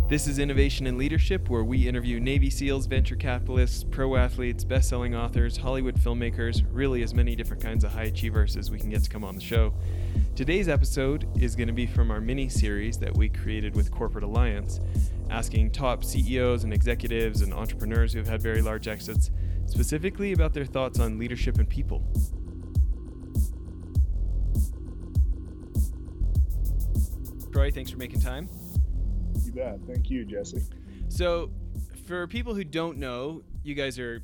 This is Innovation and Leadership, where we interview Navy SEALs, venture capitalists, pro athletes, best-selling authors, Hollywood filmmakers, really as many different kinds of high achievers as we can get to come on the show. Today's episode is going to be from our mini-series that we created with Corporate Alliance, asking top CEOs and executives and entrepreneurs who have had very large exits, specifically about their thoughts on leadership and people. Troy, thanks for making time. You bet. Thank you, Jesse. So for people who don't know, you guys are,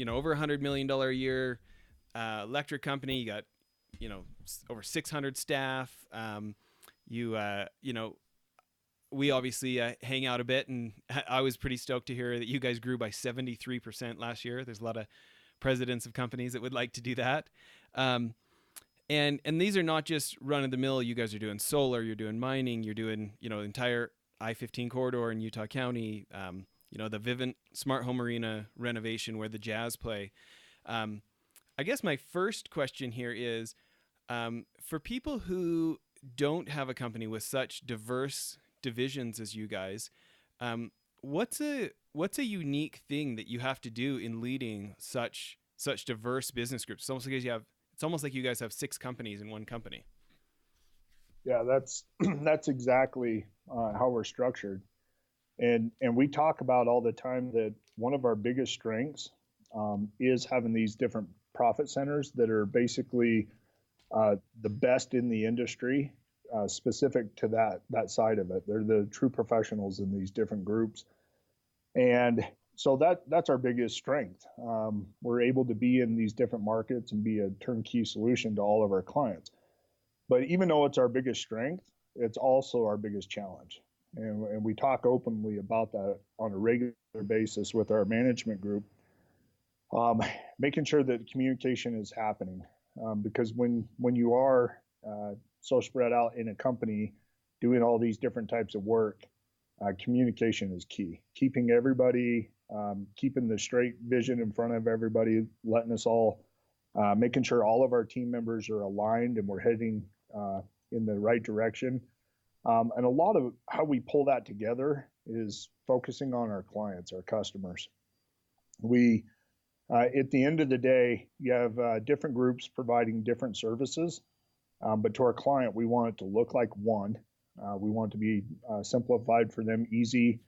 over $100 million a year electric company. You got, over 600 staff. We obviously hang out a bit, and I was pretty stoked to hear that you guys grew by 73% last year. There's a lot of presidents of companies that would like to do that. And these are not just run of the mill. You guys are doing solar, you're doing mining, you're doing, entire I-15 corridor in Utah County, the Vivint Smart Home Arena renovation where the Jazz play. I guess my first question here is, for people who don't have a company with such diverse divisions as you guys, what's a unique thing that you have to do in leading such diverse business groups? It's almost like you guys have 6 companies in one company. Yeah, that's exactly how we're structured, and we talk about all the time that one of our biggest strengths is having these different profit centers that are basically the best in the industry, specific to that side of it. They're the true professionals in these different groups, and so that's our biggest strength. We're able to be in these different markets and be a turnkey solution to all of our clients. But even though it's our biggest strength, it's also our biggest challenge. And we talk openly about that on a regular basis with our management group, making sure that communication is happening. Because when you are so spread out in a company doing all these different types of work, communication is key. Keeping everybody, keeping the straight vision in front of everybody, letting us all, making sure all of our team members are aligned and we're heading in the right direction. And a lot of how we pull that together is focusing on our clients, our customers. We, at the end of the day, you have different groups providing different services, but to our client, we want it to look like one. We want it to be simplified for them, easy,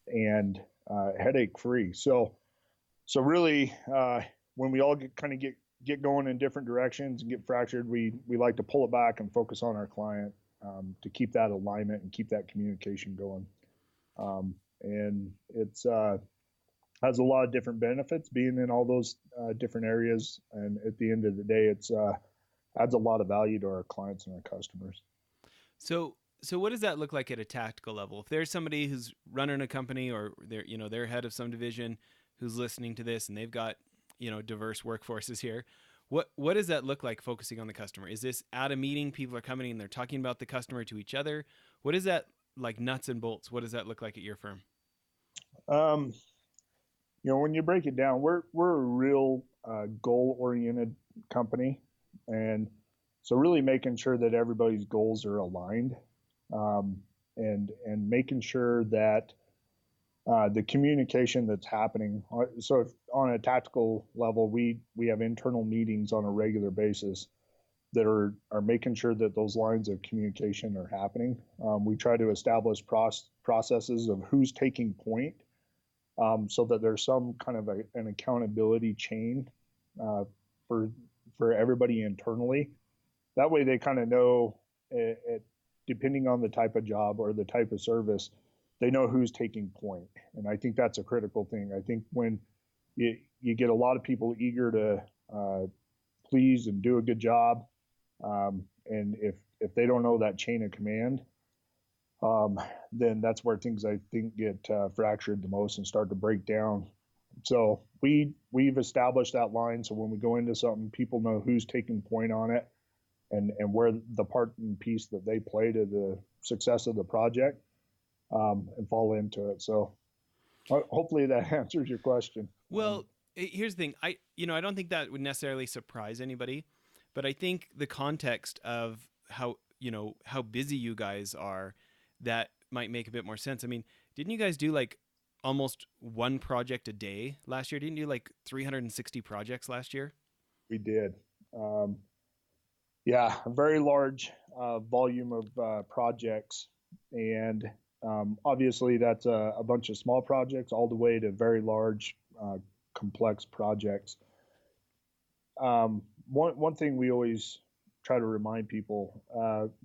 and headache-free. So really, when we all get going in different directions and get fractured, we like to pull it back and focus on our client to keep that alignment and keep that communication going. And it's has a lot of different benefits being in all those different areas. And at the end of the day, it's adds a lot of value to our clients and our customers. So what does that look like at a tactical level? If there's somebody who's running a company or they're head of some division who's listening to this and they've got diverse workforces here, what does that look like focusing on the customer? Is this at a meeting, people are coming and they're talking about the customer to each other? What is that like, nuts and bolts? What does that look like at your firm? When you break it down, we're a real goal-oriented company, and so really making sure that everybody's goals are aligned, and making sure that the communication that's happening. So if on a tactical level, we have internal meetings on a regular basis that are making sure that those lines of communication are happening. We try to establish processes of who's taking point, so that there's some kind of an accountability chain for everybody internally. That way they kind of know, depending on the type of job or the type of service, they know who's taking point. And I think that's a critical thing. I think when you get a lot of people eager to please and do a good job, and if they don't know that chain of command, then that's where things, I think, get fractured the most and start to break down. So we've established that line, so when we go into something, people know who's taking point on it and where the part and piece that they play to the success of the project, and fall into it. So hopefully that answers your question. Well, here's the thing. I don't think that would necessarily surprise anybody, but I think the context of how busy you guys are, that might make a bit more sense. I mean, didn't you guys do like almost one project a day last year? Didn't you like 360 projects last year? We did. Um, yeah, a very large volume of projects, and obviously that's a bunch of small projects all the way to very large, complex projects. One thing we always try to remind people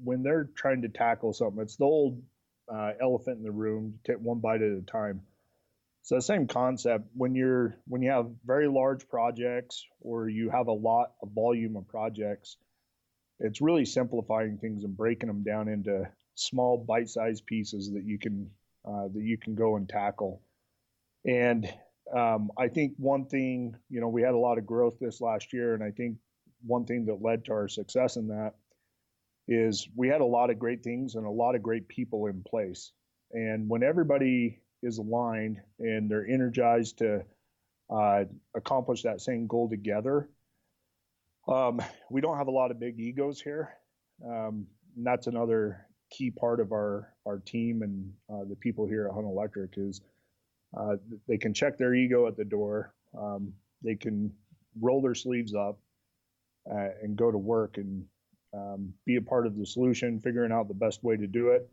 when they're trying to tackle something, it's the old elephant in the room, take one bite at a time. So the same concept when you have very large projects or you have a volume of projects, it's really simplifying things and breaking them down into small bite-sized pieces that you can go and tackle. And I think one thing, we had a lot of growth this last year, and I think one thing that led to our success in that is we had a lot of great things and a lot of great people in place. And when everybody is aligned and they're energized to accomplish that same goal together, we don't have a lot of big egos here. And that's another key part of our team and the people here at Hunt Electric is they can check their ego at the door. They can roll their sleeves up and go to work and be a part of the solution, figuring out the best way to do it.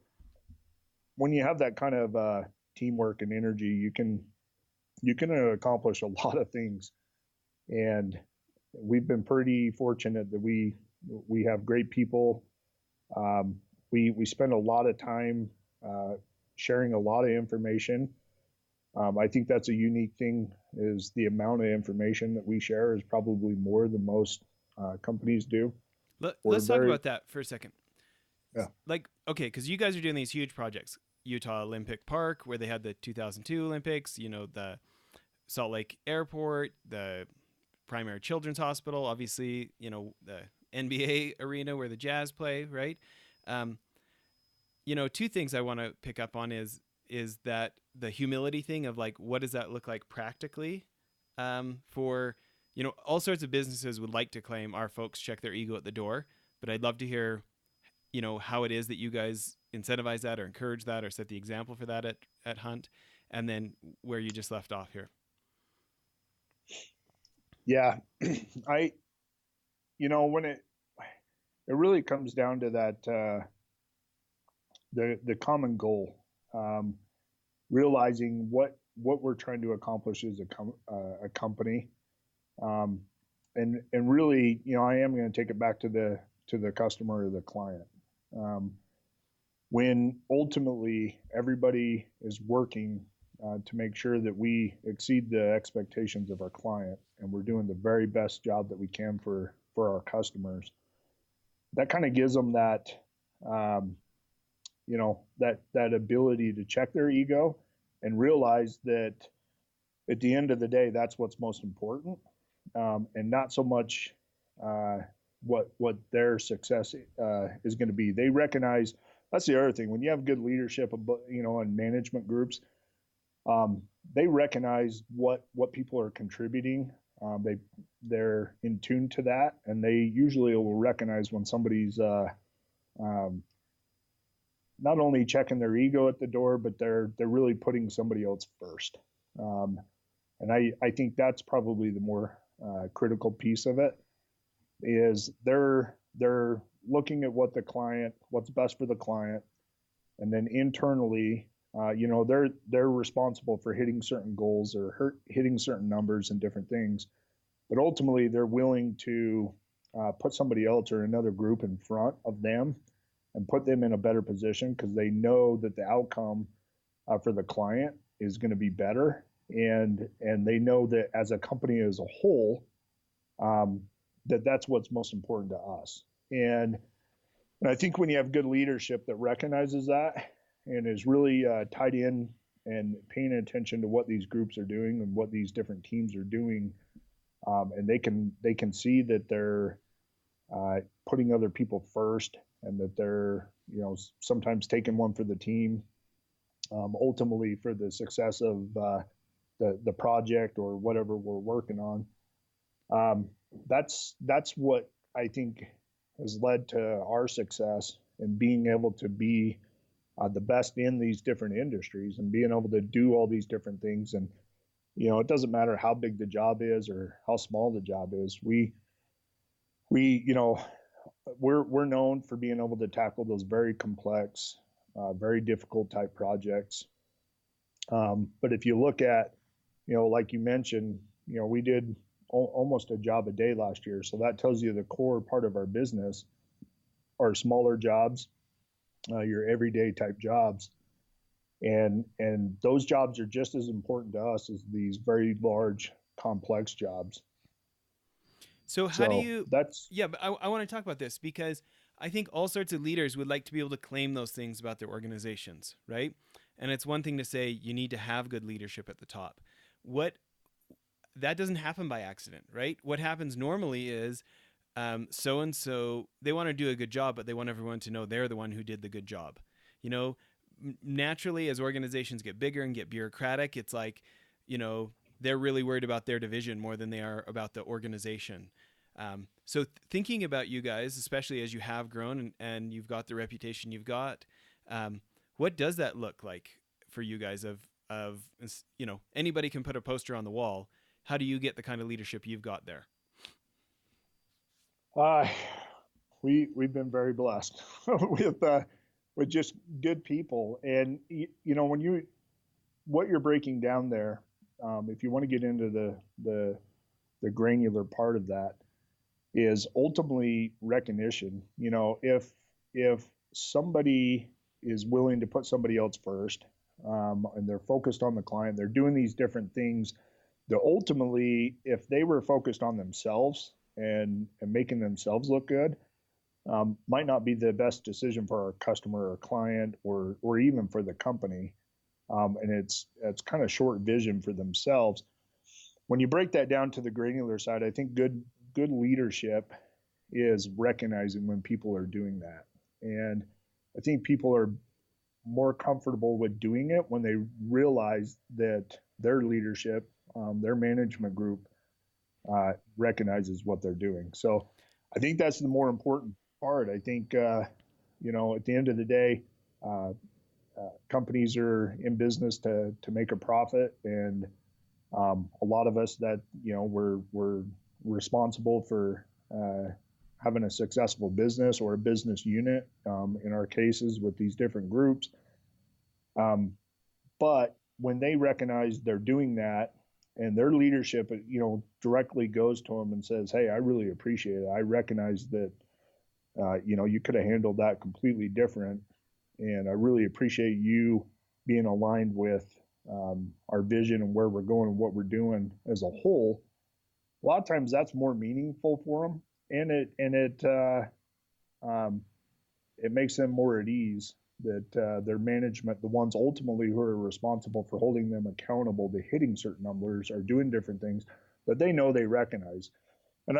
When you have that kind of teamwork and energy, you can accomplish a lot of things. And we've been pretty fortunate that we have great people. We spend a lot of time sharing a lot of information. I think that's a unique thing is the amount of information that we share is probably more than most companies do. Let's talk about that for a second. Yeah. Like, okay, because you guys are doing these huge projects. Utah Olympic Park, where they had the 2002 Olympics, the Salt Lake Airport, the Primary Children's Hospital, obviously, the NBA arena where the Jazz play, right? Two things I want to pick up on is that the humility thing of like, what does that look like practically for, all sorts of businesses would like to claim our folks check their ego at the door, but I'd love to hear, how it is that you guys incentivize that or encourage that or set the example for that at Hunt, and then where you just left off here. Yeah. When it really comes down to that, the common goal, realizing what we're trying to accomplish as a company, and really, I am going to take it back to the customer or the client. When ultimately everybody is working to make sure that we exceed the expectations of our client and we're doing the very best job that we can for our customers, that kind of gives them that that ability to check their ego and realize that at the end of the day, that's what's most important, and not so much what their success is going to be. They recognize that's the other thing. When you have good leadership, and management groups, they recognize what people are contributing. They're in tune to that, and they usually will recognize when somebody's not only checking their ego at the door, but they're really putting somebody else first. And I think that's probably the more critical piece of it is they're looking at what's best for the client, and then internally, they're responsible for hitting certain goals or hitting certain numbers and different things, but ultimately they're willing to put somebody else or another group in front of them and put them in a better position because they know that the outcome for the client is going to be better, and they know that as a company as a whole, that's what's most important to us. And I think when you have good leadership that recognizes that and is really tied in and paying attention to what these groups are doing and what these different teams are doing, and they can see that they're putting other people first and that they're sometimes taking one for the team, ultimately for the success of the project or whatever we're working on. That's what I think has led to our success and being able to be the best in these different industries and being able to do all these different things. And, it doesn't matter how big the job is or how small the job is. We, we're known for being able to tackle those very complex, very difficult type projects. But if you look at, like you mentioned, we did almost a job a day last year. So that tells you the core part of our business are smaller jobs, your everyday type jobs. And those jobs are just as important to us as these very large, complex jobs. So how do So you? that's Yeah, but I want to talk about this because I think all sorts of leaders would like to be able to claim those things about their organizations, right? And it's one thing to say you need to have good leadership at the top. What That doesn't happen by accident, right? What happens normally is so and so they want to do a good job, but they want everyone to know they're the one who did the good job. You know, naturally, as organizations get bigger and get bureaucratic, it's like, they're really worried about their division more than they are about the organization. So thinking about you guys, especially as you have grown and you've got the reputation you've got, what does that look like for you guys? Of anybody can put a poster on the wall. How do you get the kind of leadership you've got there? uh, we've been very blessed with just good people. And when you what you're breaking down there, if you want to get into the granular part of that, is ultimately recognition. If somebody is willing to put somebody else first, and they're focused on the client, they're doing these different things. That ultimately, if they were focused on themselves and making themselves look good, might not be the best decision for our customer or client or even for the company. And it's kind of short vision for themselves. When you break that down to the granular side, I think good leadership is recognizing when people are doing that. And I think people are more comfortable with doing it when they realize that their leadership, their management group, recognizes what they're doing. So I think that's the more important part. I think, at the end of the day, uh, companies are in business to make a profit, and a lot of us that we're responsible for having a successful business or a business unit. In our cases, with these different groups, um, but when they recognize they're doing that, and their leadership, directly goes to them and says, "Hey, I really appreciate it. I recognize that, you could have handled that completely different, and I really appreciate you being aligned with our vision and where we're going and what we're doing as a whole." A lot of times, that's more meaningful for them, and um, it makes them more at ease that their management, the ones ultimately who are responsible for holding them accountable to hitting certain numbers, are doing different things that they know they recognize. And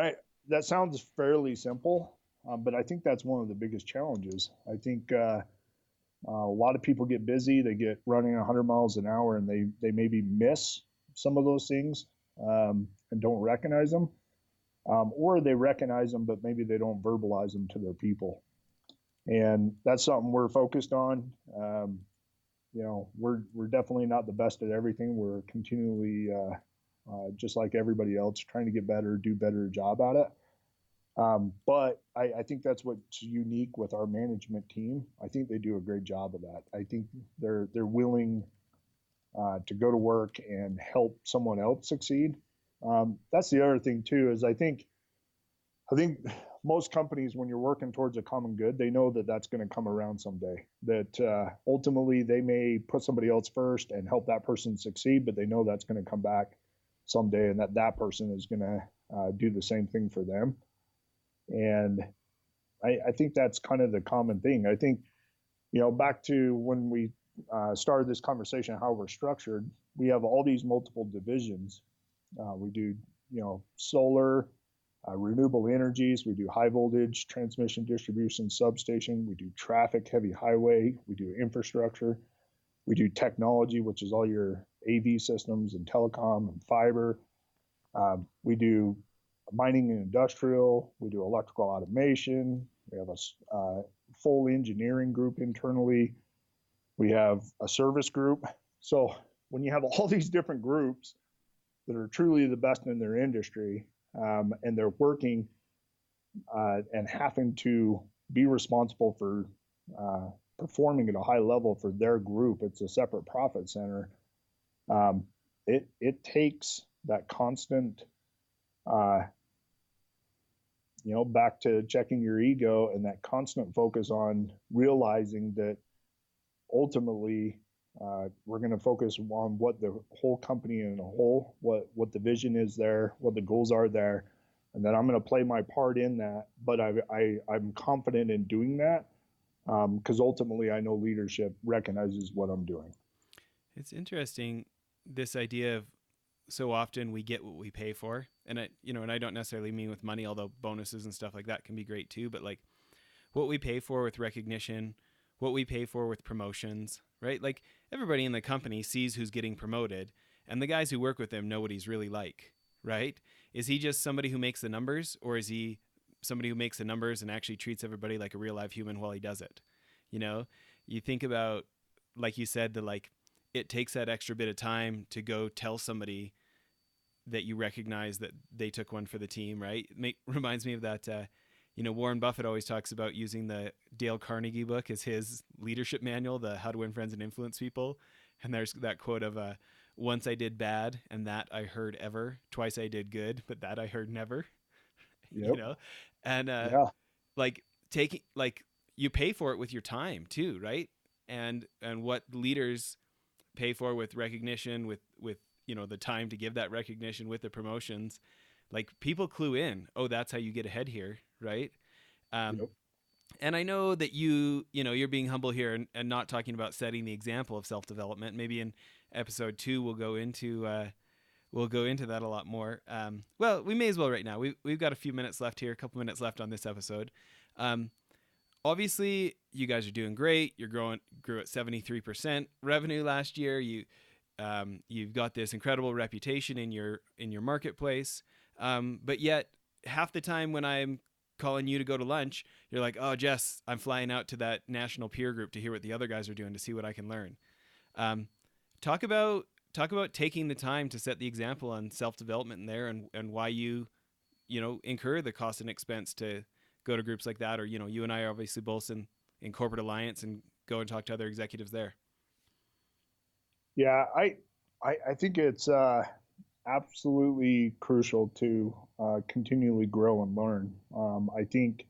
that sounds fairly simple, but I think that's one of the biggest challenges. I think a lot of people get busy, they get running 100 miles an hour, and they maybe miss some of those things, and don't recognize them, or they recognize them, but maybe they don't verbalize them to their people. And that's something we're focused on. We're definitely not the best at everything. We're continually, just like everybody else, trying to get better, do better job at it. But I think that's what's unique with our management team. I think they do a great job of that. I think they're willing to go to work and help someone else succeed. That's the other thing too. Is I think most companies, when you're working towards a common good, they know that that's going to come around someday. That ultimately they may put somebody else first and help that person succeed, but they know that's going to come back someday, and that person is going to do the same thing for them. And I think that's kind of the common thing. I think, back to when we started this conversation, how we're structured, we have all these multiple divisions. We do, solar, renewable energies. We do high voltage transmission distribution substation. We do traffic, heavy highway. We do infrastructure. We do technology, which is all your AV systems and telecom and fiber. We do mining and industrial. We do electrical automation. We have a full engineering group internally. We have a service group. So when you have all these different groups that are truly the best in their industry, and they're working and having to be responsible for performing at a high level for their group, it's a separate profit center. Um, it takes that constant, uh, back to checking your ego and that constant focus on realizing that ultimately we're going to focus on what the whole company in a whole, what the vision is there, what the goals are there, and then I'm going to play my part in that. But I'm confident in doing that because ultimately I know leadership recognizes what I'm doing. It's interesting, this idea of so often we get what we pay for. And and I don't necessarily mean with money, although bonuses and stuff like that can be great too, but like what we pay for with recognition, what we pay for with promotions, right? Like everybody in the company sees who's getting promoted, and the guys who work with him know what he's really like, right? Is he just somebody who makes the numbers, or is he somebody who makes the numbers and actually treats everybody like a real live human while he does it? You know, you think about, like you said, the like, it takes that extra bit of time to go tell somebody that you recognize that they took one for the team, right? Reminds me of that. Warren Buffett always talks about using the Dale Carnegie book as his leadership manual, the How to Win Friends and Influence People. And there's that quote of, once I did bad, and that I heard ever. Twice I did good, but that I heard never. you Yep. know, and Yeah. like taking like you pay for it with your time too, right? And what leaders pay for with recognition, with the time to give that recognition, with the promotions, like people clue in, oh, that's how you get ahead here, right? um Yep. and I know that you're being humble here, and not talking about setting the example of self-development. Maybe in episode 2 we'll go into that a lot more. Well, we may as well right now. We've got a few minutes left here, a couple minutes left on this episode. um Obviously you guys are doing great. Grew at 73% revenue last year. You've got this incredible reputation in your marketplace. But yet half the time when I'm calling you to go to lunch, you're like, "Oh, Jess, I'm flying out to that national peer group to hear what the other guys are doing, to see what I can learn." Um, talk about taking the time to set the example on self development in there, and why you incur the cost and expense to go to groups like that. Or you and I are obviously both in corporate alliance, and go and talk to other executives there. Yeah. I think it's absolutely crucial to continually grow and learn. I think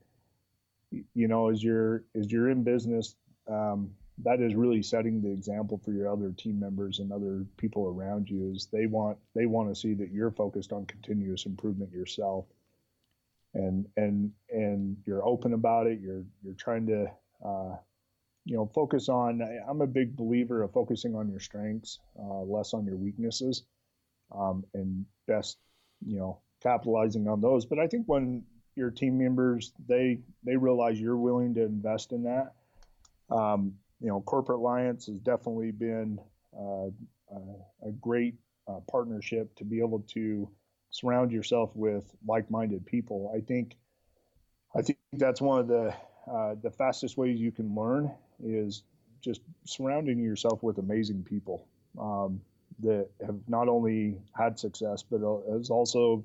as you're in business, that is really setting the example for your other team members and other people around you. Is they want to see that you're focused on continuous improvement yourself, and you're open about it. You're trying to focus on. I'm a big believer of focusing on your strengths, less on your weaknesses, and best capitalizing on those. But I think when your team members they realize you're willing to invest in that, corporate alliance has definitely been uh, a great partnership to be able to surround yourself with like-minded people. I think that's one of the fastest ways you can learn is just surrounding yourself with amazing people that have not only had success but has also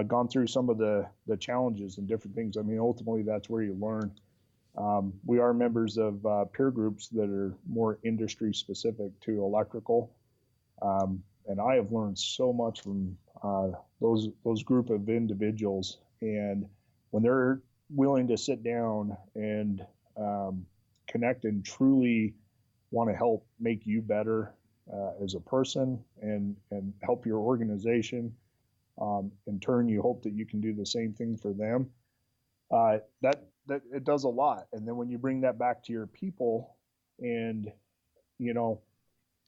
gone through some of the challenges and different things. I mean, ultimately, that's where you learn. We are members of peer groups that are more industry specific to electrical, and I have learned so much from those group of individuals. And when they're willing to sit down and connect and truly want to help make you better as a person and help your organization, in turn, you hope that you can do the same thing for them. That it does a lot. And then when you bring that back to your people, and you know,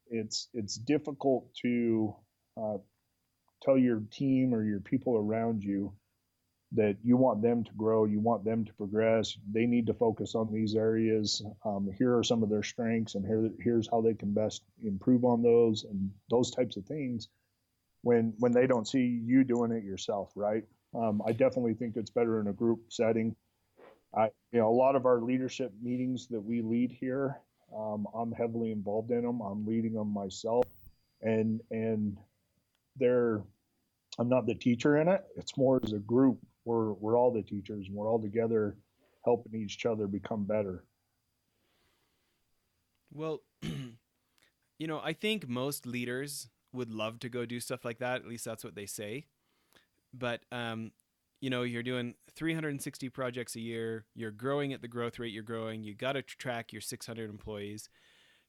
it's difficult to uh, tell your team or your people around you that you want them to grow, you want them to progress. They need to focus on these areas. Here are some of their strengths, and here's how they can best improve on those and those types of things. When they don't see you doing it yourself, right? I definitely think it's better in a group setting. A lot of our leadership meetings that we lead here, I'm heavily involved in them. I'm leading them myself, and they're I'm not the teacher in it. It's more as a group. We're all the teachers, and we're all together helping each other become better. Well, I think most leaders would love to go do stuff like that. At least that's what they say. But you're doing 360 projects a year. You're growing at the growth rate you're growing. You got to track your 600 employees.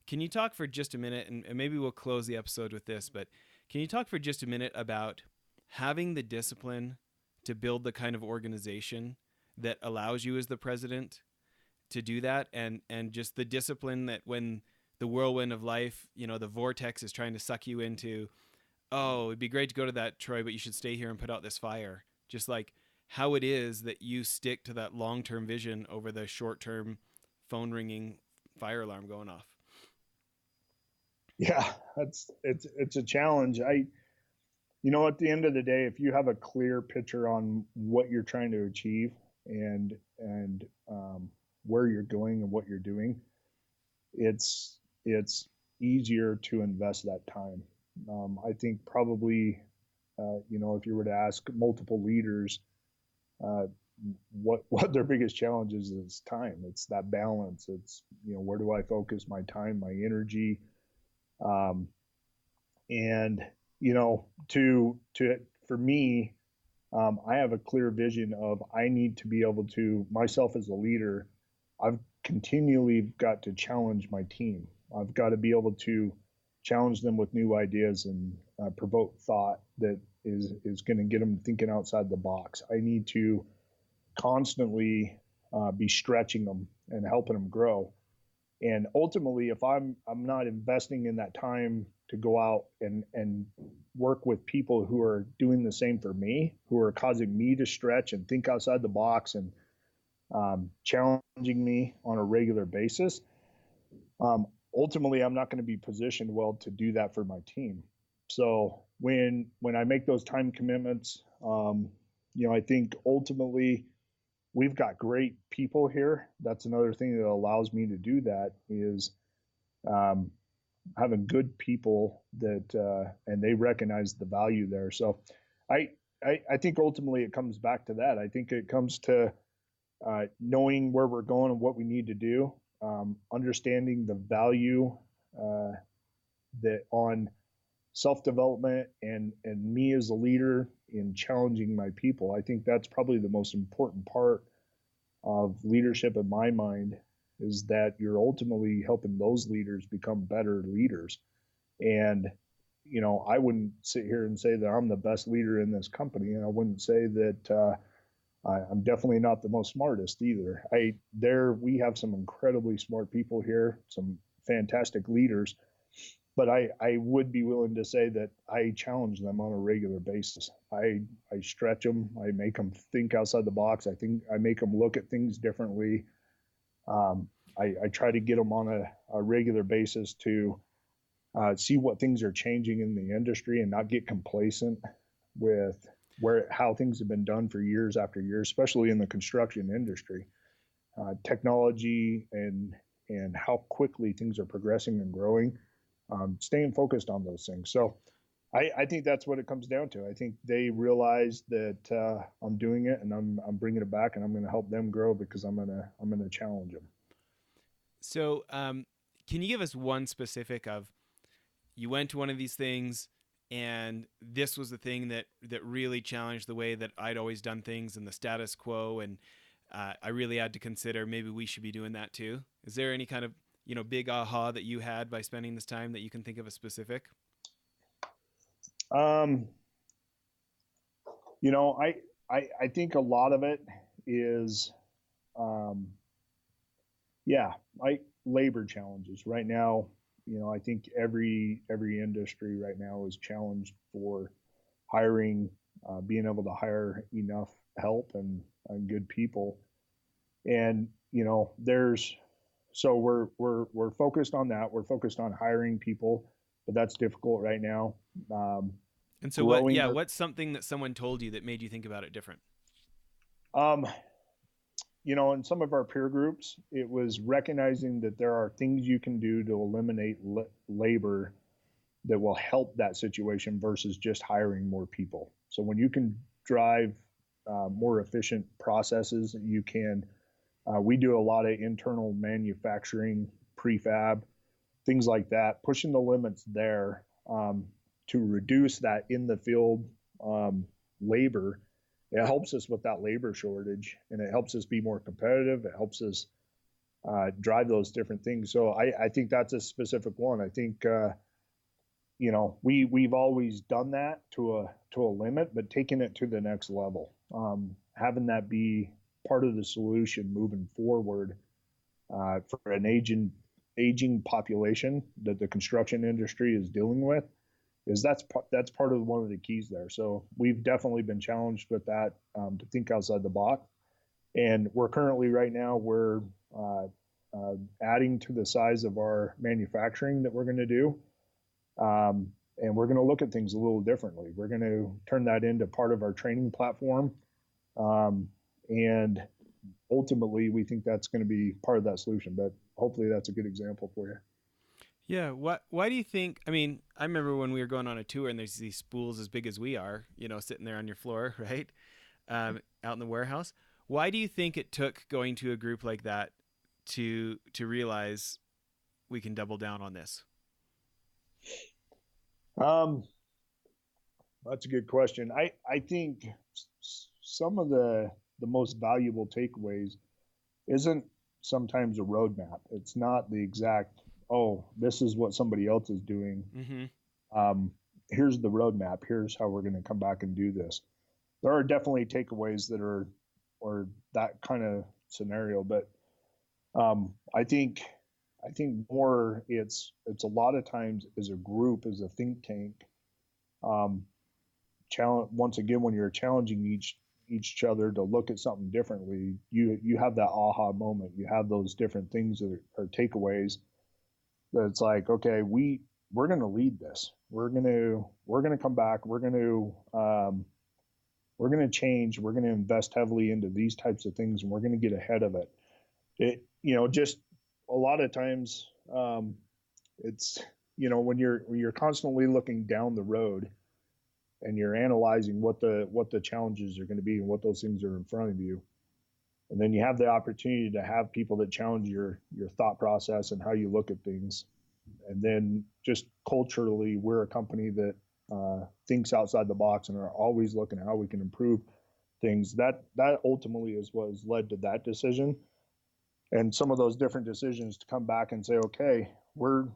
Can you talk for just a minute, and maybe we'll close the episode with this, but can you talk for just a minute about having the discipline to build the kind of organization that allows you as the president to do that, and just the discipline that when the whirlwind of life, the vortex is trying to suck you into, oh, it'd be great to go to that, Troy, but you should stay here and put out this fire. Just like how it is that you stick to that long-term vision over the short-term phone ringing fire alarm going off. Yeah, it's a challenge. At the end of the day, if you have a clear picture on what you're trying to achieve and where you're going and what you're doing, it's easier to invest that time. I think probably, if you were to ask multiple leaders, uh, what their biggest challenge is time. It's that balance. It's where do I focus my time, my energy, um, and to for me, I have a clear vision of I need to be able to myself as a leader. I've continually got to challenge my team. I've got to be able to challenge them with new ideas and provoke thought that is going to get them thinking outside the box. I need to constantly be stretching them and helping them grow. And ultimately, if I'm not investing in that time to go out and work with people who are doing the same for me, who are causing me to stretch and think outside the box and challenging me on a regular basis, um, ultimately I'm not going to be positioned well to do that for my team. So when I make those time commitments, I think ultimately we've got great people here. That's another thing that allows me to do that is um, having good people that and they recognize the value there. So I, I think ultimately it comes back to that. I think it comes to knowing where we're going and what we need to do, understanding the value uh, that on self development and me as a leader in challenging my people. I think that's probably the most important part of leadership in my mind is that you're ultimately helping those leaders become better leaders. And, I wouldn't sit here and say that I'm the best leader in this company. And I wouldn't say that I'm definitely not the most smartest either. We have some incredibly smart people here, some fantastic leaders, but I would be willing to say that I challenge them on a regular basis. I stretch them. I make them think outside the box. I make them look at things differently. I try to get them on a regular basis to see what things are changing in the industry and not get complacent with how things have been done for years after years, especially in the construction industry. Technology and how quickly things are progressing and growing, staying focused on those things. So I think that's what it comes down to. I think they realize that I'm doing it and I'm bringing it back and I'm going to help them grow because I'm gonna challenge them. So, can you give us one specific of you went to one of these things and this was the thing that really challenged the way that I'd always done things and the status quo, and I really had to consider maybe we should be doing that too. Is there any kind of big aha that you had by spending this time that you can think of a specific? Um, I think a lot of it is, um, yeah, labor challenges right now. I think every industry right now is challenged for hiring, being able to hire enough help and good people. And there's so we're focused on that. We're focused on hiring people, but that's difficult right now. Um, And so what? growing Yeah, our what's something that someone told you that made you think about it different? um, in some of our peer groups, it was recognizing that there are things you can do to eliminate labor that will help that situation versus just hiring more people. So when you can drive more efficient processes, you can. We do a lot of internal manufacturing, prefab, things like that, pushing the limits there to reduce that in the field labor. It helps us with that labor shortage, and it helps us be more competitive. It helps us drive those different things. So I think that's a specific one. I think we've always done that to a limit, but taking it to the next level, having that be part of the solution moving forward for an aging population that the construction industry is dealing with, is that's part of one of the keys there. So we've definitely been challenged with that, to think outside the box, and we're currently right now we're adding to the size of our manufacturing that we're going to do. And we're going to look at things a little differently. We're going to turn that into part of our training platform. And ultimately, we think that's going to be part of that solution. But hopefully that's a good example for you. Yeah. Why do you think, I mean, I remember when we were going on a tour and there's these spools as big as we are, sitting there on your floor, right? Out in the warehouse. Why do you think it took going to a group like that to realize we can double down on this? That's a good question. I think some of the most valuable takeaways isn't sometimes a roadmap. It's not the exact, oh, this is what somebody else is doing. Mm-hmm. Here's the roadmap. Here's how we're going to come back and do this. There are definitely takeaways that are, or that kind of scenario, but I think more it's a lot of times as a group, as a think tank, challenge once again when you're challenging each other to look at something differently, you have that aha moment. You have those different things that are takeaways. That it's like, okay, we're going to lead this. We're going to come back. We're going to change. We're going to invest heavily into these types of things, and we're going to get ahead of it. Just a lot of times, it's when you're constantly looking down the road and you're analyzing what the challenges are going to be and what those things are in front of you, and then you have the opportunity to have people that challenge your thought process and how you look at things. And then just culturally, we're a company that thinks outside the box and are always looking at how we can improve things. That ultimately is what has led to that decision. And some of those different decisions to come back and say, okay, we're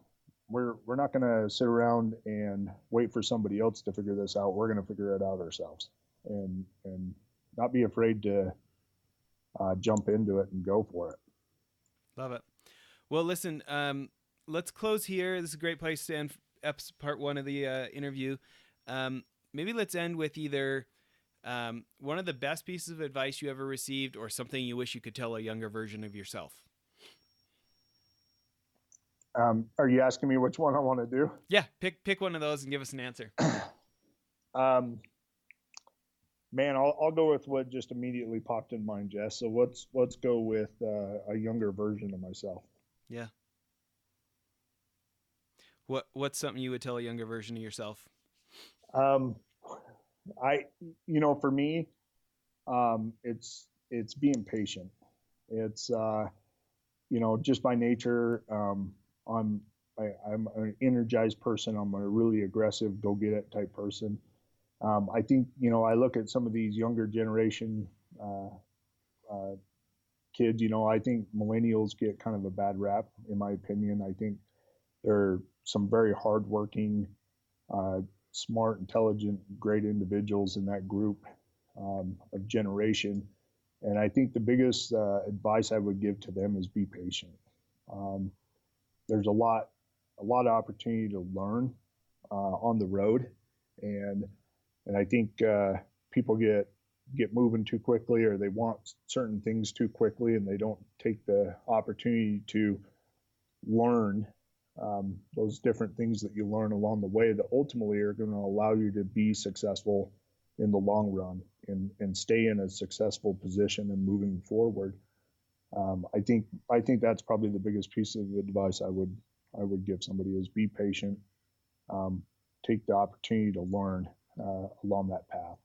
not going to sit around and wait for somebody else to figure this out. We're going to figure it out ourselves, and not be afraid to jump into it and go for it. Love it. Well, listen, let's close here. This is a great place to end part one of the interview. Maybe let's end with either one of the best pieces of advice you ever received, or something you wish you could tell a younger version of yourself. Are you asking me which one I want to do? Yeah, pick one of those and give us an answer. Man, I'll go with what just immediately popped in mind, Jess. So let's go with a younger version of myself. Yeah. What's something you would tell a younger version of yourself? For me, it's being patient. It's just by nature, I'm an energized person. I'm a really aggressive, go get it type person. I think I look at some of these younger generation kids. I think millennials get kind of a bad rap, in my opinion. I think they're some very hardworking, smart, intelligent, great individuals in that group of generation. And I think the biggest advice I would give to them is be patient. There's a lot of opportunity to learn on the road, and I think people get moving too quickly, or they want certain things too quickly, and they don't take the opportunity to learn those different things that you learn along the way that ultimately are going to allow you to be successful in the long run and stay in a successful position and moving forward. I think that's probably the biggest piece of advice I would give somebody is be patient, um, take the opportunity to learn along that path.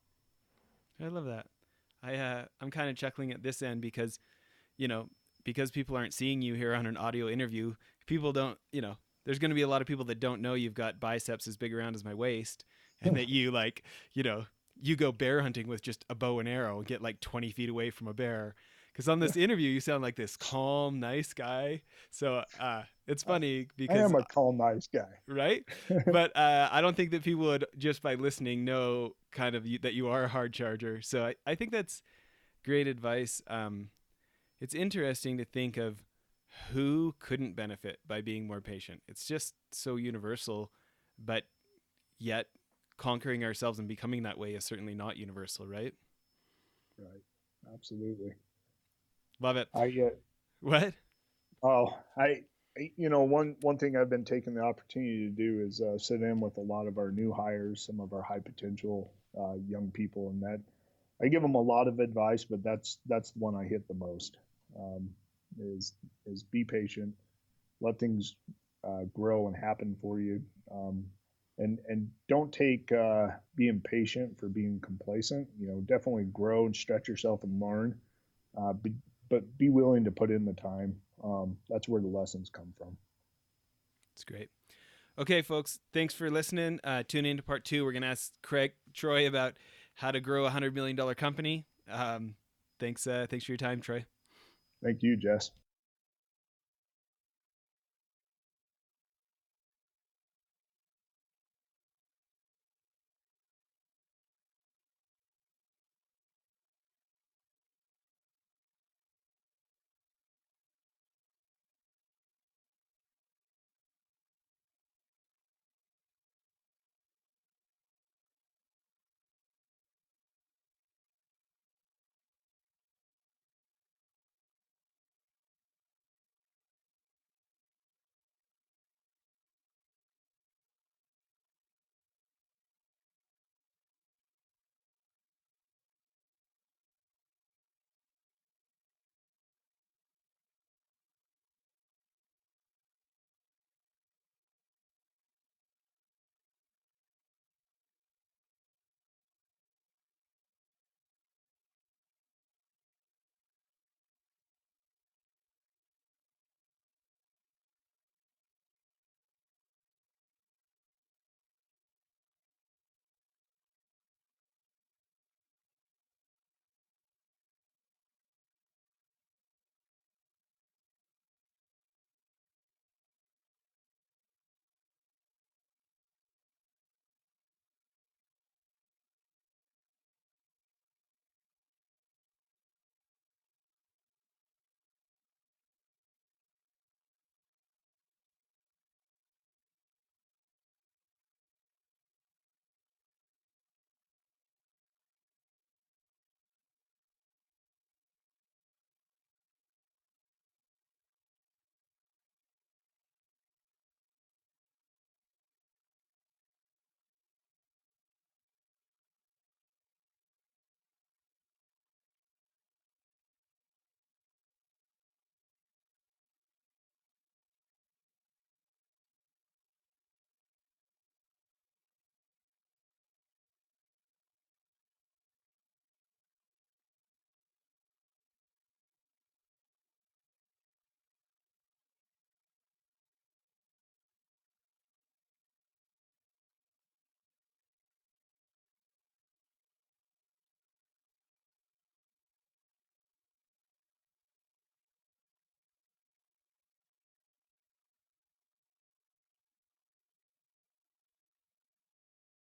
I love that. I'm kind of chuckling at this end because, you know, because people aren't seeing you here on an audio interview, people don't, there's going to be a lot of people that don't know you've got biceps as big around as my waist and that you like, you go bear hunting with just a bow and arrow and get like 20 feet away from a bear. Because on this interview, you sound like this calm, nice guy. So it's funny I because, am a calm, nice guy. right? But I don't think that people would, just by listening, know kind of that you are a hard charger. So I think that's great advice. It's interesting to think of who couldn't benefit by being more patient. It's just so universal, but yet conquering ourselves and becoming that way is certainly not universal, right? Right. Absolutely. Love it. I What? Oh, one thing I've been taking the opportunity to do is sit in with a lot of our new hires, some of our high potential young people, and that I give them a lot of advice, but that's the one I hit the most. Um, is be patient, let things grow and happen for you, and don't take being patient for being complacent. Definitely grow and stretch yourself and learn, uh, be, but be willing to put in the time. That's where the lessons come from. It's great. Okay, folks, thanks for listening. Tune in to part two. We're going to ask Troy about how to grow $100 million company. Thanks for your time, Troy. Thank you, Jess.